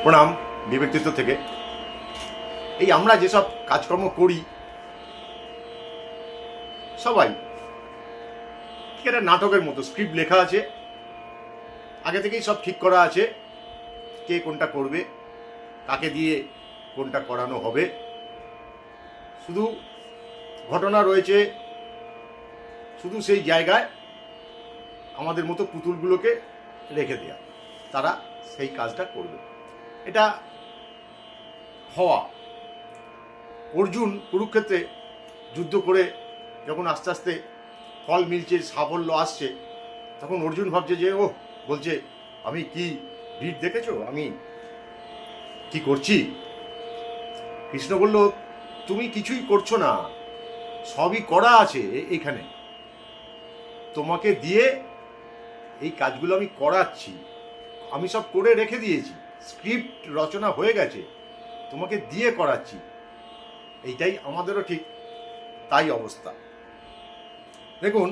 প্রণাম ব্যক্তিত্ব থেকে। এই আমরা যেসব কাজকর্ম করি সবাই ঠিক একটা নাটকের মতো, স্ক্রিপ্ট লেখা আছে, আগে থেকেই সব ঠিক করা আছে, কে কোনটা করবে, কাকে দিয়ে কোনটা করানো হবে। শুধু ঘটনা রয়েছে, শুধু সেই জায়গায় আমাদের মতো পুতুলগুলোকে রেখে দেয়া, তারা সেই কাজটা করবে। এটা হওয়া। অর্জুন কুরুক্ষেত্রে যুদ্ধ করে যখন আস্তে আস্তে ফল মিলছে, সাফল্য আসছে, তখন অর্জুন ভাবছে যে ও বলছে আমি কি ভিড় দেখেছো, আমি কি করছি। কৃষ্ণ বলল তুমি কিছুই করছো না, সবই করা আছে এইখানে, তোমাকে দিয়ে এই কাজগুলো আমি করাচ্ছি, আমি সব করে রেখে দিয়েছি, স্ক্রিপ্ট রচনা হয়ে গেছে, তোমাকে দিয়ে করাচ্ছি। এইটাই আমাদেরও ঠিক তাই অবস্থা। দেখুন,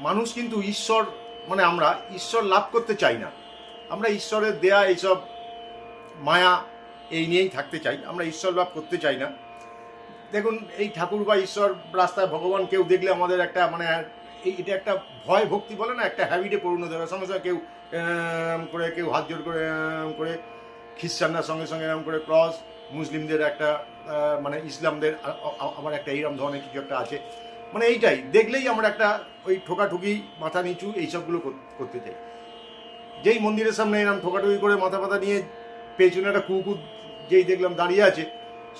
মানুষ কিন্তু ঈশ্বর মানে আমরা ঈশ্বর লাভ করতে চাই না, আমরা ঈশ্বরের দেয়া এইসব মায়া এই নিয়েই থাকতে চাই, আমরা ঈশ্বর লাভ করতে চাই না। দেখুন, এই ঠাকুর বা ঈশ্বর, রাস্তায় ভগবান কেউ দেখলে আমাদের একটা মানে এটা একটা ভয় ভক্তি বলে না, একটা হ্যাবিটে পরিণত হবে। সঙ্গে সঙ্গে কেউ করে, কেউ হাত জোর করে, খ্রিস্টানরা সঙ্গে সঙ্গে এরম করে ক্রস, মুসলিমদের একটা মানে ইসলামদের আবার একটা এইরকম ধরনের কিছু একটা আছে, মানে এইটাই দেখলেই আমরা একটা ওই ঠোকাঠুকি, মাথা নিচু এইসবগুলো করতে চাই। যেই মন্দিরের সামনে এরকম ঠোকাঠুকি করে মাথা পাতা নিয়ে পেছনে একটা কুকুর যেই দেখলাম দাঁড়িয়ে আছে,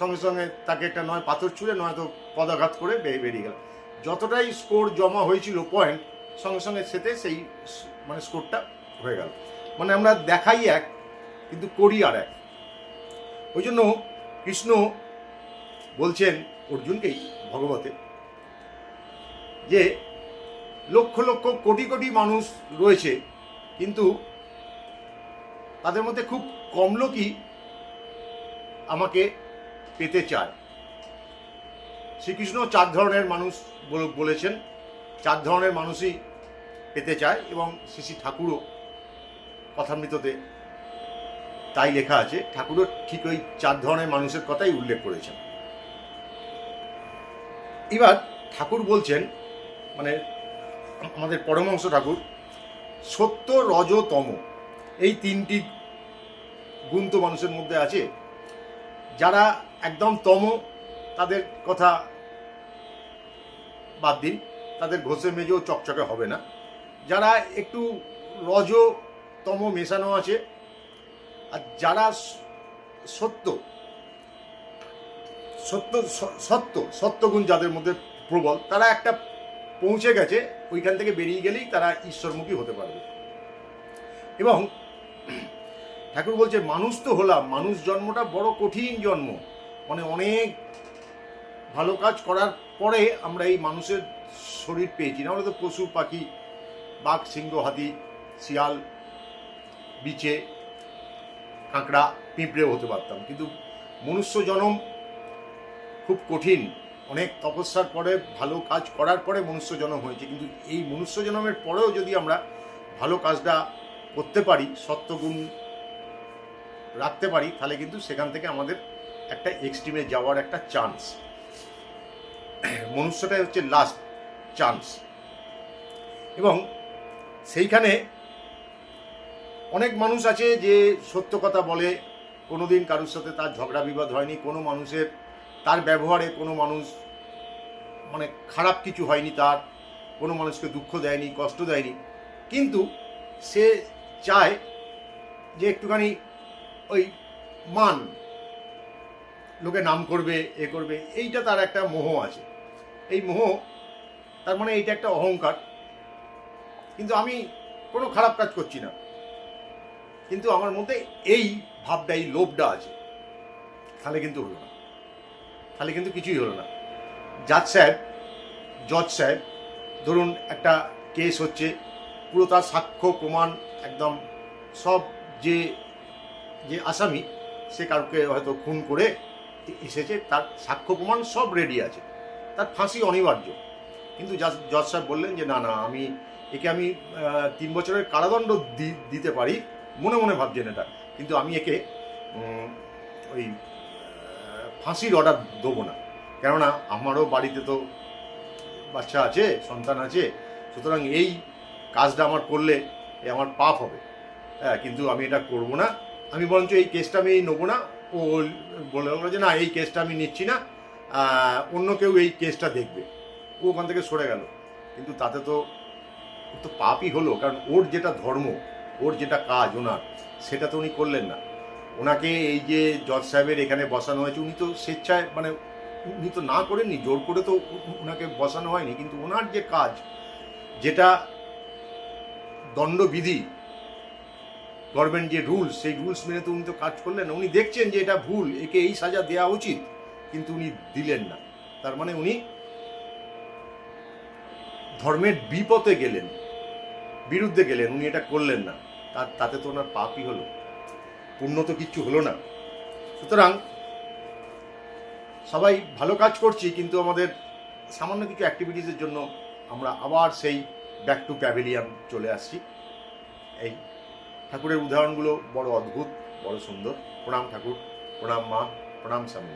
সঙ্গে সঙ্গে তাকে একটা নয় পাথর ছুঁড়ে নয়তো পদাঘাত করে বেরিয়ে গেল। যতটাই স্কোর জমা হয়েছিল পয়েন্ট, সঙ্গে সঙ্গে সেতে সেই মানে স্কোরটা হয়ে গেল। মানে আমরা দেখাই এক কিন্তু করি আর এক। ওই জন্য কৃষ্ণ বলছেন অর্জুনকেই ভগবতে যে লক্ষ লক্ষ কোটি কোটি মানুষ রয়েছে, কিন্তু তাদের মধ্যে খুব কম লোকই আমাকে পেতে চায়। শ্রীকৃষ্ণ 4 ধরনের মানুষ বলেছেন, 4 ধরনের মানুষই পেতে চায়, এবং শ্রী ঠাকুরও কথামৃততে তাই লেখা আছে। ঠাকুরও ঠিক ওই 4 ধরনের মানুষের কথাই উল্লেখ করেছেন। এবার ঠাকুর বলছেন, মানে আমাদের পরমহংস ঠাকুর, সত্য রজ তম এই 3টি গুণ তো মানুষের মধ্যে আছে। যারা একদম তম তাদের কথা বাদ দিন, তাদের ঘষে মেজেও চকচকে হবে না। যারা একটু রজতম মেশানো আছে, আর যারা সত্যগুণ যাদের মধ্যে প্রবল, তারা একটা পৌঁছে গেছে, ওইখান থেকে বেরিয়ে গেলেই তারা ঈশ্বরমুখী হতে পারবে। এবং ঠাকুর বলছে মানুষ তো হলাম, মানুষ জন্মটা বড় কঠিন জন্ম, মানে অনেক ভালো কাজ করার পরে আমরা এই মানুষের শরীর পেয়েছি, না হলে তো পশু পাখি, বাঘ, সিংহ, হাতি, শিয়াল, বিছে, কাঁকড়া, পিঁপড়েও হতে পারতাম। কিন্তু মনুষ্য জন্ম খুব কঠিন, অনেক তপস্যার পরে, ভালো কাজ করার পরে মনুষ্য জন্ম হয়েছে। কিন্তু এই মনুষ্য জন্মের পরেও যদি আমরা ভালো কাজটা করতে পারি, সত্যগুণ রাখতে পারি, তাহলে কিন্তু সেখান থেকে আমাদের একটা এক্সট্রিমে যাওয়ার একটা চান্স, মনুষ্যটাই হচ্ছে লাস্ট চান্স। এবং সেইখানে অনেক মানুষ আছে যে সত্য কথা বলে, কোনোদিন কারোর সাথে তার ঝগড়া বিবাদ হয়নি, কোনো মানুষের তার ব্যবহারে কোনো মানুষ মানে খারাপ কিছু হয়নি, তার কোনো মানুষকে দুঃখ দেয়নি, কষ্ট দেয়নি, কিন্তু সে চায় যে একটুখানি ওই মান, লোকে নাম করবে, এ করবে, এইটা তার একটা মোহ আছে। এই মোহ, তার মানে এইটা একটা অহংকার। কিন্তু আমি কোনো খারাপ কাজ করছি না, কিন্তু আমার মধ্যে এই ভাবটা, এই লোভটা আছে, তাহলে কিন্তু হলো না, তাহলে কিন্তু কিছুই হলো না। জজ সাহেব ধরুন একটা কেস হচ্ছে, পুরো তার সাক্ষ্য প্রমাণ একদম সব, যে যে আসামি সে কাউকে হয়তো খুন করে এসেছে, তার সাক্ষ্য প্রমাণ সব রেডি আছে, তার ফাঁসি অনিবার্য। কিন্তু জজ সাহেব বললেন যে না না, একে আমি 3 বছরের কারাদণ্ড দিতে পারি, মনে মনে ভাবছেন এটা, কিন্তু আমি একে ওই ফাঁসির অর্ডার দেবো না, কেননা আমারও বাড়িতে তো বাচ্চা আছে, সন্তান আছে, সুতরাং এই কাজটা আমার করলে আমার পাপ হবে। হ্যাঁ, কিন্তু আমি এটা করব না। আমি বরঞ্চ এই কেসটা আমি নেবো না। ও বলে যে না, এই কেসটা আমি নিচ্ছি না, অন্য কেউ এই কেসটা দেখবে। ও ওখান থেকে সরে গেল, কিন্তু তাতে তো পাপই হলো, কারণ ওর যেটা ধর্ম, ওর যেটা কাজ ওনার, সেটা তো উনি করলেন না। ওনাকে এই যে জজ সাহেবের এখানে বসানো হয়েছে, উনি তো স্বেচ্ছায়, মানে উনি তো না করেননি, জোর করে তো ওনাকে বসানো হয়নি, কিন্তু ওনার যে কাজ, যেটা দণ্ডবিধি, গভর্নমেন্ট যে রুলস, সেই রুলস মেনে তো উনি তো কাজ করলেন না। উনি দেখছেন যে এটা ভুল, একে এই সাজা দেওয়া উচিত, কিন্তু উনি দিলেন না। তার মানে উনি ধর্মের বিপথে গেলেন, বিরুদ্ধে গেলেন, উনি এটা করলেন না। তাতে তো ওনার পাপই হলো, পুণ্য তো কিচ্ছু হলো না। সুতরাং সবাই ভালো কাজ করছি, কিন্তু আমাদের সামান্য কিছু অ্যাক্টিভিটিসের জন্য আমরা আবার সেই ব্যাক টু প্যাভিলিয়ন চলে আসছি। এই ঠাকুরের উদাহরণগুলো বড় অদ্ভুত, বড় সুন্দর। প্রণাম ঠাকুর, প্রণাম মা, প্রণাম স্বামী।